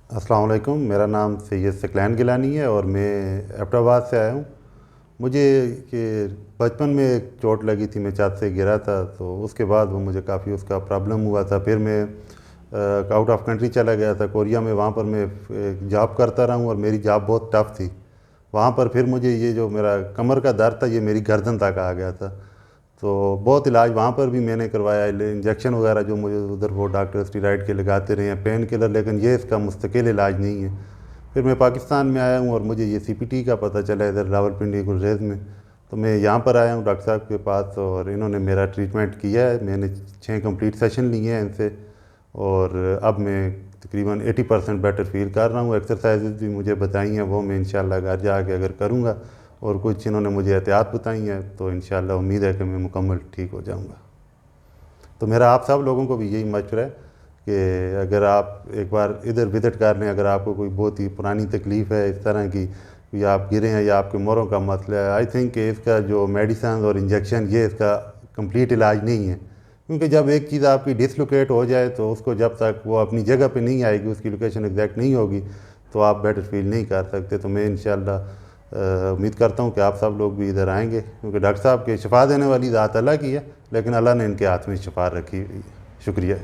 अस्सलाम वालेकुम। मेरा नाम सैयद सकलैन गिलानी है और मैं एबटाबाद से आया हूँ। मुझे कि बचपन में एक चोट लगी थी, मैं छत से गिरा था, तो उसके बाद वो मुझे काफ़ी उसका प्रॉब्लम हुआ था। फिर मैं आउट ऑफ कंट्री चला गया था कोरिया में। वहाँ पर मैं एक जॉब करता रहा हूँ और मेरी जॉब बहुत टफ़ थी। वहाँ पर फिर मुझे ये जो मेरा कमर का दर्द था, ये मेरी गर्दन तक आ गया था। तो बहुत इलाज वहाँ पर भी मैंने करवाया, इंजेक्शन वगैरह जो मुझे उधर वो डॉक्टर स्टीरॉइड के लगाते रहे हैं, पेन किलर, लेकिन ये इसका मुस्तकिल इलाज नहीं है। फिर मैं पाकिस्तान में आया हूँ और मुझे ये सीपीटी का पता चला इधर रावलपिंडी गुलरेज में। तो मैं यहाँ पर आया हूँ डॉक्टर साहब के पास और इन्होंने मेरा ट्रीटमेंट किया है। मैंने 6 कंप्लीट सेशन लिए हैं इनसे और अब मैं तकरीबन 80% बेटर फील कर रहा हूँ। एक्सरसाइजेज भी मुझे बताई हैं, वो मैं इंशाल्लाह घर जाके अगर करूँगा, और कुछ इन्होंने मुझे एहतियात बताई हैं, तो इंशाल्लाह उम्मीद है कि मैं मुकम्मल ठीक हो जाऊँगा। तो मेरा आप सब लोगों को भी यही मशवरा है कि अगर आप एक बार इधर विज़िट कर लें, अगर आपको कोई बहुत ही पुरानी तकलीफ़ है इस तरह की, या आप गिरे हैं या आपके मोरों का मसला है, आई थिंक कि इसका जो मेडिसन और इंजेक्शन, ये इसका कंप्लीट इलाज नहीं है। क्योंकि जब एक चीज़ आपकी डिसलोकेट हो जाए तो उसको जब तक वो अपनी जगह पे नहीं आएगी, उसकी लोकेशन एग्जैक्ट नहीं होगी, तो आप बेटर फील नहीं कर सकते। तो मैं इंशाल्लाह उम्मीद करता हूँ कि आप सब लोग भी इधर आएंगे, क्योंकि डॉक्टर साहब के शिफा देने वाली ज़ात अल्लाह की है, लेकिन अल्लाह ने इनके हाथ में शिफा रखी हुई है। शुक्रिया।